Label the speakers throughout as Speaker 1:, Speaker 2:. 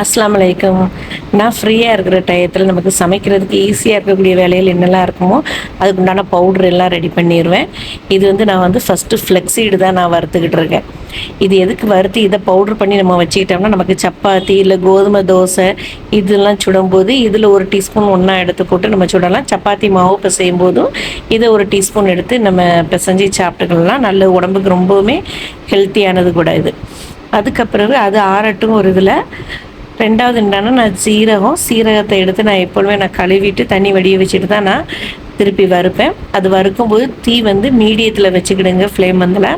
Speaker 1: அஸ்ஸலாமு அலைக்கும். நான் ஃப்ரீயாக இருக்கிற டயத்தில் நமக்கு சமைக்கிறதுக்கு ஈஸியாக இருக்கக்கூடிய வேலைகள் என்னெல்லாம் இருக்குமோ அதுக்கு உண்டான பவுட்ரு எல்லாம் ரெடி பண்ணிடுவேன். இது வந்து நான் வந்து ஃபஸ்ட்டு ஃப்ளெக்ஸீடு தான் நான் வறுத்துக்கிட்டு இருக்கேன். இது எதுக்கு வறுத்து இதை பவுட்ரு பண்ணி நம்ம வச்சுக்கிட்டோம்னா நமக்கு சப்பாத்தி இல்லை கோதுமை தோசை இதெல்லாம் சுடும்போது இதில் ஒரு டீஸ்பூன் ஒன்றா எடுத்து போட்டு நம்ம சுடலாம். சப்பாத்தி மாவு பிசையும் போதும் இதை ஒரு டீஸ்பூன் எடுத்து நம்ம பிசைஞ்சு சாப்பிட்டுக்கலாம். நல்ல உடம்புக்கு ரொம்பவுமே ஹெல்த்தியானது கூட இது. அதுக்கப்புறம் அது ஆறட்டும். ஒரு இதில் ரெண்டாவது என்னன்னா, நான் சீரகத்தை எடுத்து நான் எப்பொழுதுமே நான் கழுவிட்டு தண்ணி வடிய வச்சுட்டு தான் நான் திருப்பி வறுப்பேன். அது வறுக்கும்போது தீ வந்து மீடியத்தில் வச்சுக்கிடுங்க, ஃப்ளேம் வந்தில்.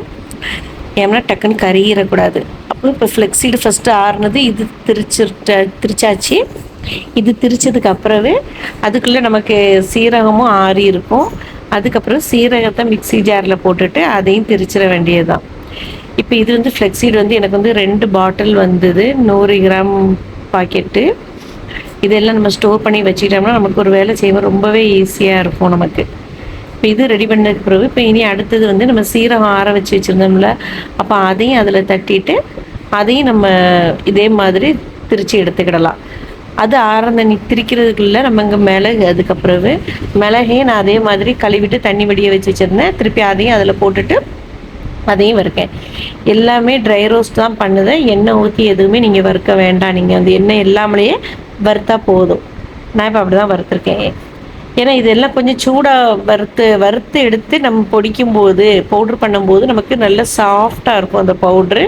Speaker 1: ஏன்னா டக்குன்னு கறியிடக்கூடாது. அப்புறம் இப்போ ஃப்ளெக்ஸீடு ஃபஸ்ட்டு ஆறுனது இது திரிச்சாச்சு. இது திரிச்சதுக்கு அப்புறமே அதுக்குள்ளே நமக்கு சீரகமும் ஆறி இருக்கும். அதுக்கப்புறம் சீரகத்தை மிக்ஸி ஜாரில் போட்டுட்டு அதையும் திரிச்சிட வேண்டியது தான். இப்போ இது வந்து ஃப்ளெக்ஸீடு வந்து எனக்கு வந்து 2 பாட்டில் வந்தது, 100 கிராம் பாக்கெட்டு. இதெல்லாம் நம்ம ஸ்டோர் பண்ணி வச்சுக்கிட்டோம்னா நமக்கு ஒரு வேலை செய்வோம் ரொம்பவே ஈஸியாக இருக்கும் நமக்கு. இப்போ இது ரெடி பண்ணதுக்கு பிறகு இப்போ இனி அடுத்தது வந்து நம்ம சீரகம் ஆற வச்சு வச்சுருந்தோம்ல, அப்போ அதையும் அதில் தட்டிட்டு அதையும் நம்ம இதே மாதிரி திரித்து எடுத்துக்கிடலாம். அது ஆறந்த திரிக்கிறதுக்குள்ள நம்ம இங்கே மிளகு, அதுக்கப்புறவு மிளகையும் நான் அதே மாதிரி கழுவிட்டு தண்ணி வடிய வச்சு வச்சுருந்தேன். திருப்பி அதையும் அதில் போட்டுட்டு அதையும் வறுக்கேன். எல்லாமே ட்ரை ரோஸ்ட் தான் பண்ணுதேன். எண்ணெய் ஊற்றி எதுவுமே நீங்கள் வறுக்க வேண்டாம். நீங்கள் அந்த எண்ணெய் எல்லாமலேயே வறுத்தா போதும். நான் இப்போ அப்படி தான் வறுத்துருக்கேன். ஏன்னா இதெல்லாம் கொஞ்சம் சூடாக வறுத்து எடுத்து நம்ம பொடிக்கும்போது பவுட்ரு பண்ணும்போது நமக்கு நல்ல சாஃப்டாக இருக்கும் அந்த பவுட்ரு.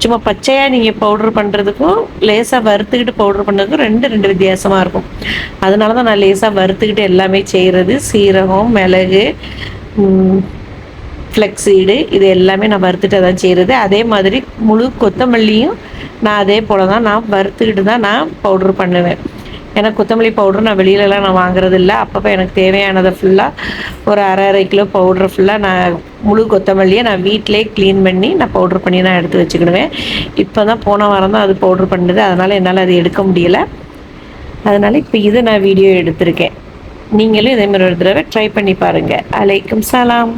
Speaker 1: சும்மா பச்சையாக நீங்கள் பவுட்ரு பண்ணுறதுக்கும் லேசாக வறுத்துக்கிட்டு பவுட்ரு பண்ணுறதுக்கும் ரெண்டு வித்தியாசமாக இருக்கும். அதனால தான் நான் லேசாக வறுத்துக்கிட்டு எல்லாமே செய்கிறது. சீரகம், மிளகு, ஃப்ளெக்ஸீடு இது எல்லாமே நான் வறுத்துட்டு தான் செய்கிறது. அதே மாதிரி முழு கொத்தமல்லியும் நான் அதே போல் தான் நான் வறுத்துக்கிட்டு தான் நான் பவுட்ரு பண்ணுவேன். ஏன்னா கொத்தமல்லி பவுட்ரு நான் வெளியிலலாம் நான் வாங்குறது இல்லை. அப்பப்போ எனக்கு தேவையானதை ஃபுல்லாக ஒரு அரை கிலோ பவுட்ரு ஃபுல்லாக நான் முழு கொத்தமல்லியை நான் வீட்டிலே க்ளீன் பண்ணி நான் பவுட்ரு பண்ணி நான் எடுத்து வச்சுக்கிடுவேன். இப்போ தான் போன வாரம் தான் அது பவுட்ரு பண்ணுது. அதனால் என்னால் அது எடுக்க முடியலை. அதனால் இப்போ இதை நான் வீடியோ எடுத்திருக்கேன். நீங்களும் இதேமாதிரி ஒரு தடவை ட்ரை பண்ணி பாருங்கள். அலைக்கும் சலாம்.